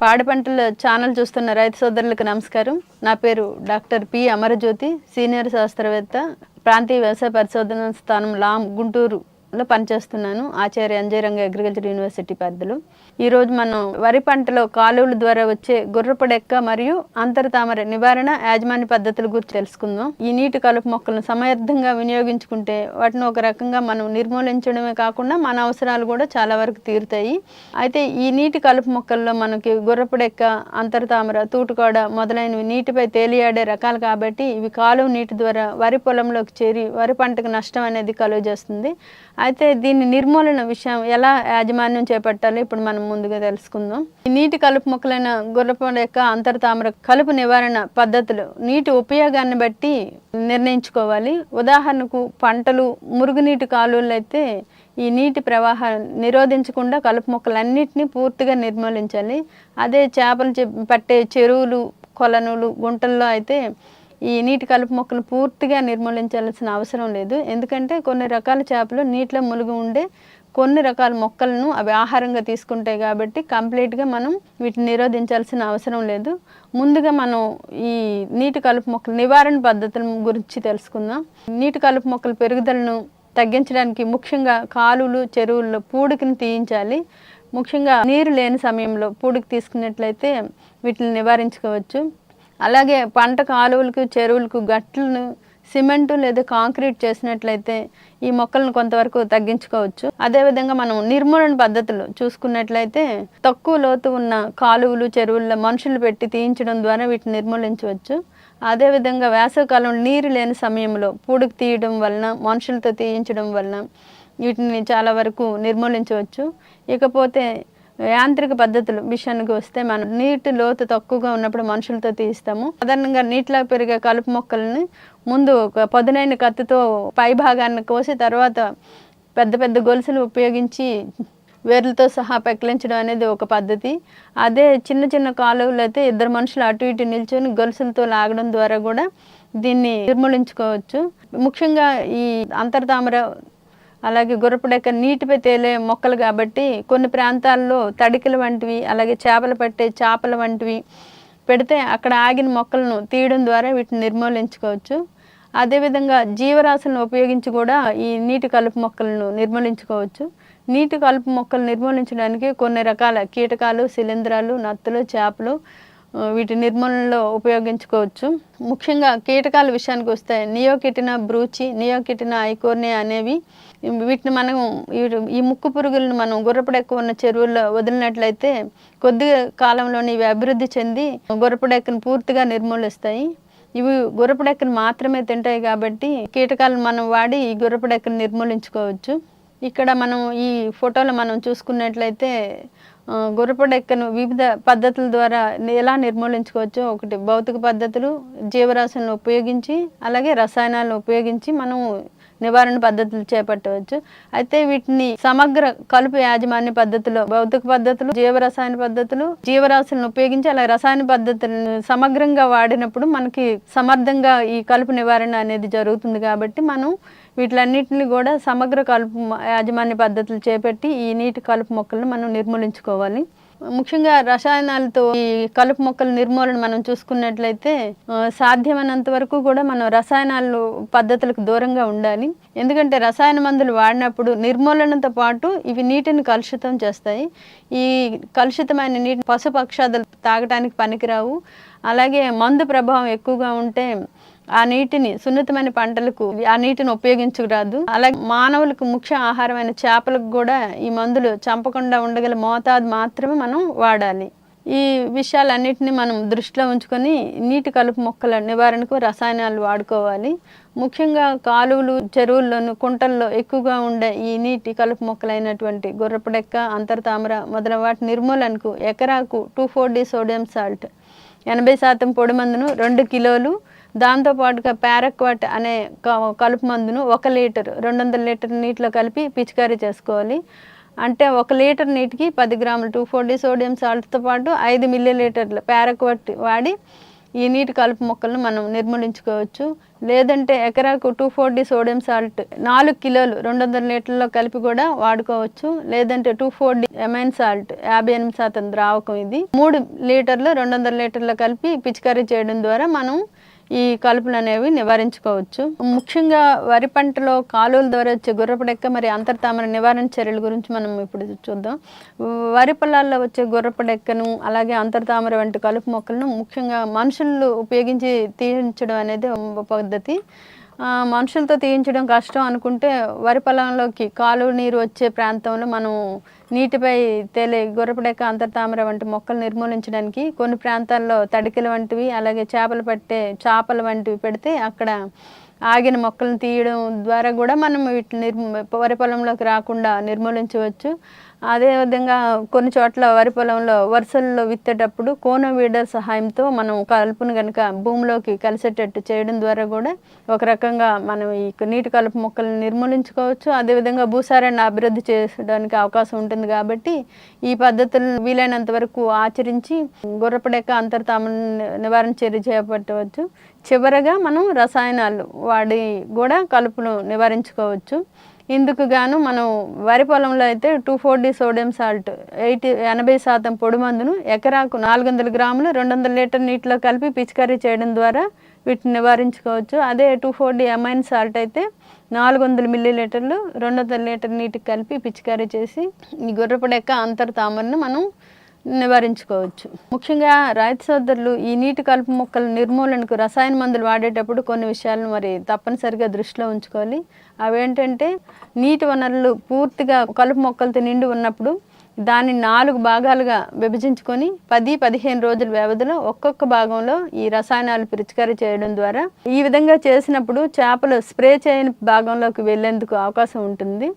పాడి పంటల ఛానల్ చూస్తున్న రైతు సోదరులకు నమస్కారం. నా పేరు డాక్టర్ పి అమరజ్యోతి, సీనియర్ శాస్త్రవేత్త, ప్రాంతీయ వ్యవసాయ పరిశోధన స్థానం లాం గుంటూరులో పనిచేస్తున్నాను. ఆచార్య అంజయ్ రంగ అగ్రికల్చర్ యూనివర్సిటీ పరిధిలో. ఈరోజు మనం వరి పంటలో కాలువల ద్వారా వచ్చే గుర్రపడెక్క మరియు అంతర తామర నివారణ యాజమాన్య పద్ధతుల గురించి తెలుసుకుందాం. ఈ నీటి కలుపు మొక్కలను సమర్థంగా వినియోగించుకుంటే వాటిని ఒక రకంగా మనం నిర్మూలించడమే కాకుండా మన అవసరాలు కూడా చాలా వరకు తీరుతాయి. అయితే ఈ నీటి కలుపు మొక్కల్లో మనకి గుర్రపడెక్క, అంతర తామర, తూటుకోడ మొదలైనవి నీటిపై తేలియాడే రకాలు కాబట్టి ఇవి కాలువ నీటి ద్వారా వరి పొలంలోకి చేరి వరి పంటకు నష్టం అనేది కలుగజేస్తుంది. అయితే దీని నిర్మూలన విషయం ఎలా యాజమాన్యం చేపట్టాలి ఇప్పుడు మనం ముందుగా తెలుసుకుందాం. ఈ నీటి కలుపు మొక్కలైన గుర్రపడెక్క, అంతర తామర కలుపు నివారణ పద్ధతులు నీటి ఉపయోగాన్ని బట్టి నిర్ణయించుకోవాలి. ఉదాహరణకు పంటలు, మురుగునీటి కాలువలు అయితే ఈ నీటి ప్రవాహాన్ని నిరోధించకుండా కలుపు మొక్కలన్నింటినీ పూర్తిగా నిర్మూలించాలి. అదే చేపలు పట్టే చెరువులు, కొలనులు, గుంటల్లో అయితే ఈ నీటి కలుపు మొక్కలు పూర్తిగా నిర్మూలించాల్సిన అవసరం లేదు. ఎందుకంటే కొన్ని రకాల చేపలు నీటిలో ములుగు ఉండే కొన్ని రకాల మొక్కలను అవి ఆహారంగా తీసుకుంటాయి కాబట్టి కంప్లీట్గా మనం వీటిని నిరోధించాల్సిన అవసరం లేదు. ముందుగా మనం ఈ నీటి కలుపు మొక్కల నివారణ పద్ధతుల గురించి తెలుసుకుందాం. నీటి కలుపు మొక్కల పెరుగుదలను తగ్గించడానికి ముఖ్యంగా కాలువలు, చెరువుల్లో పూడికను తీయించాలి. ముఖ్యంగా నీరు లేని సమయంలో పూడికి తీసుకున్నట్లయితే వీటిని నివారించుకోవచ్చు. అలాగే పంట కాలువలకు, చెరువులకు గట్లను సిమెంటు లేదా కాంక్రీట్ చేసినట్లయితే ఈ మొక్కలను కొంతవరకు తగ్గించుకోవచ్చు. అదేవిధంగా మనం నిర్మూలన పద్ధతులు చూసుకున్నట్లయితే తక్కువ లోతు ఉన్న కాలువలు, చెరువుల్లో మనుషులు పెట్టి తీయించడం ద్వారా వీటిని నిర్మూలించవచ్చు. అదేవిధంగా వేసవికాలంలో నీరు లేని సమయంలో పూడికి తీయడం వలన, మనుషులతో తీయించడం వలన వీటిని చాలా వరకు నిర్మూలించవచ్చు. ఇకపోతే యాంత్రిక పద్ధతులు విషయానికి వస్తే మనం నీటి లోతు తక్కువగా ఉన్నప్పుడు మనుషులతో తీస్తాము. సాధారణంగా నీటిలో పెరిగే కలుపు మొక్కల్ని ముందు ఒక పదునైన కత్తితో పై భాగాన్ని కోసి తర్వాత పెద్ద పెద్ద గొలుసులు ఉపయోగించి వేర్లతో సహా పెకిలించడం అనేది ఒక పద్ధతి. అదే చిన్న చిన్న కాలువలు అయితే ఇద్దరు మనుషులు అటు ఇటు నిల్చొని గొలుసులతో లాగడం ద్వారా కూడా దీన్ని నిర్మూలించుకోవచ్చు. ముఖ్యంగా ఈ అంతర తామర అలాగే గుర్రపడెక్క నీటిపై తేలే మొక్కలు కాబట్టి కొన్ని ప్రాంతాల్లో తడికలు వంటివి, అలాగే చేపలు పట్టే చేపల వంటివి పెడితే అక్కడ ఆగిన మొక్కలను తీయడం ద్వారా వీటిని నిర్మూలించుకోవచ్చు. అదేవిధంగా జీవరాశులను ఉపయోగించి కూడా ఈ నీటి కలుపు మొక్కలను నిర్మూలించుకోవచ్చు. నీటి కలుపు మొక్కలు నిర్మూలించడానికి కొన్ని రకాల కీటకాలు, శిలీంధ్రాలు, నత్తలు, చేపలు వీటి నిర్మూలనలో ఉపయోగించుకోవచ్చు. ముఖ్యంగా కీటకాల విషయానికి వస్తే నియోకిటినా బ్రూచి, నియోకిటినా ఐకోర్నియా అనేవి వీటిని మనం ఈ ముక్కు పురుగులను మనం గుర్రపడెక్క ఉన్న చెరువుల్లో వదిలినట్లయితే కొద్ది కాలంలోనే ఇవి అభివృద్ధి చెంది గుర్రపడెక్కను పూర్తిగా నిర్మూలిస్తాయి. ఇవి గుర్రపడెక్కను మాత్రమే తింటాయి కాబట్టి కీటకాలను మనం వాడి ఈ గుర్రపడెక్కను నిర్మూలించుకోవచ్చు. ఇక్కడ మనం ఈ ఫోటోలో మనం చూసుకున్నట్లయితే గుర్రపడెక్కను వివిధ పద్ధతుల ద్వారా ఎలా నిర్మూలించుకోవచ్చో, ఒకటి భౌతిక పద్ధతులు, జీవరాశులను ఉపయోగించి, అలాగే రసాయనాలను ఉపయోగించి మనం నివారణ పద్ధతులు చేపట్టవచ్చు. అయితే వీటిని సమగ్ర కలుపు యాజమాన్య పద్ధతిలో భౌతిక పద్ధతులు, జీవరసాయన పద్ధతులు, జీవరాశులను ఉపయోగించి అలాగే రసాయన పద్ధతులను సమగ్రంగా వాడినప్పుడు మనకి సమర్థంగా ఈ కలుపు నివారణ అనేది జరుగుతుంది. కాబట్టి మనం వీటిలన్నింటినీ కూడా సమగ్ర కలుపు యాజమాన్య పద్ధతులు చేపట్టి ఈ నీటి కలుపు మొక్కలను మనం నిర్మూలించుకోవాలి. ముఖ్యంగా రసాయనాలతో ఈ కలుపు మొక్కల నిర్మూలన మనం చూసుకున్నట్లయితే సాధ్యమైనంత వరకు కూడా మనం రసాయనాలు పద్ధతులకు దూరంగా ఉండాలి. ఎందుకంటే రసాయన మందులు వాడినప్పుడు నిర్మూలనతో పాటు ఇవి నీటిని కలుషితం చేస్తాయి. ఈ కలుషితమైన నీటి పశుపక్షాదులు తాగడానికి పనికిరావు. అలాగే మందు ప్రభావం ఎక్కువగా ఉంటే ఆ నీటిని సున్నితమైన పంటలకు ఆ నీటిని ఉపయోగించరాదు. అలాగే మానవులకు ముఖ్య ఆహారమైన చేపలకు కూడా ఈ మందులు చంపకుండా ఉండగల మోతాదు మాత్రమే మనం వాడాలి. ఈ విషయాలన్నిటిని మనం దృష్టిలో ఉంచుకొని నీటి కలుపు మొక్కల నివారణకు రసాయనాలు వాడుకోవాలి. ముఖ్యంగా కాలువలు, చెరువుల్లోను, కుంటల్లో ఎక్కువగా ఉండే ఈ నీటి కలుపు మొక్కలైనటువంటి గుర్రపడెక్క, అంతర తామర మొదలైన వాటి నిర్మూలనకు ఎకరాకు 2,4-D సోడియం సాల్ట్ 80% పొడి మందును 2 కిలోలు, దాంతోపాటుగా పారాక్వాట్ అనే కలుపు మందును 1 లీటర్ 200 లీటర్ నీటిలో కలిపి పిచికారీ చేసుకోవాలి. అంటే 1 లీటర్ నీటికి 10 గ్రాములు 2,4-D సోడియం సాల్ట్తో పాటు 5 మిల్లీ లీటర్ల పారాక్వాట్ వాడి ఈ నీటి కలుపు మొక్కలను మనం నిర్మూలించుకోవచ్చు. లేదంటే ఎకరాకు 2,4-D సోడియం సాల్ట్ 4 కిలోలు 200 లీటర్లలో కలిపి కూడా వాడుకోవచ్చు. లేదంటే 2,4-D ఎమైన్ సాల్ట్ 58% ద్రావకం ఇది 3 లీటర్లు 200 లీటర్లు కలిపి పిచికారీ చేయడం ద్వారా మనం ఈ కలుపులు అనేవి నివారించుకోవచ్చు. ముఖ్యంగా వరి పంటలో కాలువల ద్వారా వచ్చే గుర్రపడెక్క మరి అంతర్తామర నివారణ చర్యల గురించి మనం ఇప్పుడు చూద్దాం. వరి పొలాల్లో వచ్చే గుర్రపడెక్కను అలాగే అంతర్తామర వంటి కలుపు మొక్కలను ముఖ్యంగా మనుషులు ఉపయోగించి తీయించడం అనేది పద్ధతి. మనుషులతో తీయించడం కష్టం అనుకుంటే వరి పొలంలోకి కాలువ నీరు వచ్చే ప్రాంతంలో మనం నీటిపై తేలే గుర్రపడెక్క అంతర్తామర వంటి మొక్కలు నిర్మూలించడానికి కొన్ని ప్రాంతాల్లో తడికెలు వంటివి అలాగే చేపలు పట్టే చేపలు వంటివి పెడితే అక్కడ ఆగిన మొక్కలను తీయడం ద్వారా కూడా మనం వీటిని వరి పొలంలోకి రాకుండా నిర్మూలించవచ్చు. అదేవిధంగా కొన్ని చోట్ల వరి పొలంలో వరుసల్లో విత్తేటప్పుడు కోనో వీడర్ సహాయంతో మనం కలుపును కనుక భూమిలోకి కలిసేటట్టు చేయడం ద్వారా కూడా ఒక రకంగా మనం ఈ నీటి కలుపు మొక్కలను నిర్మూలించుకోవచ్చు. అదేవిధంగా భూసారాన్ని అభివృద్ధి చేయడానికి అవకాశం ఉంటుంది. కాబట్టి ఈ పద్ధతులను వీలైనంత వరకు ఆచరించి గుర్రపడెక్క అంతర్తామర నివారణ చర్య చేపట్టవచ్చు. చివరగా మనం రసాయనాలు వాడి కూడా కలుపును నివారించుకోవచ్చు. ఇందుకు గాను మనం వరి పొలంలో అయితే 2,4-D సోడియం సాల్ట్ 80% పొడి మందును ఎకరాకు 400 గ్రాములు 200 లీటర్ నీటిలో కలిపి పిచికారీ చేయడం ద్వారా వీటిని నివారించుకోవచ్చు. అదే 2,4-D ఎమైన్ సాల్ట్ అయితే 400 మిల్లీలీటర్లు 200 లీటర్ నీటికి కలిపి పిచికారీ చేసి ఈ గుర్రపడెక్క అంతర్తామరను మనం నివారించుకోవచ్చు. ముఖ్యంగా రైతు సోదరులు ఈ నీటి కలుపు మొక్కల నిర్మూలనకు రసాయన మందులు వాడేటప్పుడు కొన్ని విషయాలను మరి తప్పనిసరిగా దృష్టిలో ఉంచుకోవాలి. అవేంటంటే నీటి వనరులు పూర్తిగా కలుపు మొక్కలతో నిండి ఉన్నప్పుడు దాన్ని 4 భాగాలుగా విభజించుకొని 10-15 రోజుల వ్యవధిలో ఒక్కొక్క భాగంలో ఈ రసాయనాలు పిచికారీ చేయడం ద్వారా ఈ విధంగా చేసినప్పుడు చేపలు స్ప్రే చేయని భాగంలోకి వెళ్ళేందుకు అవకాశం ఉంటుంది.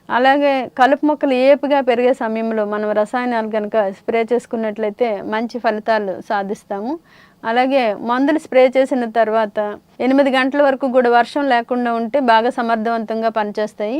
అలాగే కలుపు మొక్కలు ఏపుగా పెరిగే సమయంలో మనం రసాయనాలు కనుక స్ప్రే చేసుకున్నట్లయితే మంచి ఫలితాలు సాధిస్తాము. అలాగే మందులు స్ప్రే చేసిన తర్వాత 8 గంటల వరకు కూడా వర్షం లేకుండా ఉంటే బాగా సమర్థవంతంగా పనిచేస్తాయి.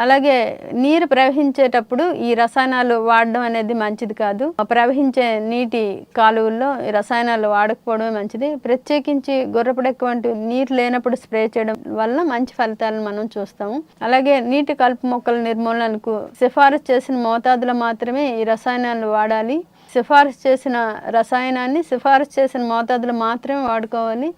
అలాగే నీరు ప్రవహించేటప్పుడు ఈ రసాయనాలు వాడడం అనేది మంచిది కాదు. ప్రవహించే నీటి కాలువల్లో ఈ రసాయనాలు వాడకపోవడమే మంచిది. ప్రత్యేకించి గుర్రపడెక్క వంటి నీరు లేనప్పుడు స్ప్రే చేయడం వల్ల మంచి ఫలితాలను మనం చూస్తాము. అలాగే నీటి కలుపు మొక్కల నిర్మూలనకు సిఫారసు చేసిన మోతాదులో మాత్రమే ఈ రసాయనాలు వాడాలి. సిఫారసు చేసిన రసాయనాన్ని సిఫారసు చేసిన మోతాదులో మాత్రమే వాడుకోవాలి.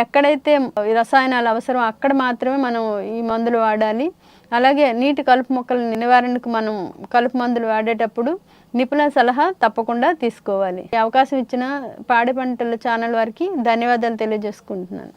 ఎక్కడైతే రసాయనాలు అవసరం అక్కడ మాత్రమే మనం ఈ మందులు వాడాలి. అలాగే నీటి కలుపు మొక్కల నివారణకు మనం కలుపు మందులు వాడేటప్పుడు నిపుణుల సలహా తప్పకుండా తీసుకోవాలి. ఈ అవకాశం ఇచ్చిన పాడి పంటల ఛానల్ వారికి ధన్యవాదాలు తెలియజేసుకుంటున్నాను.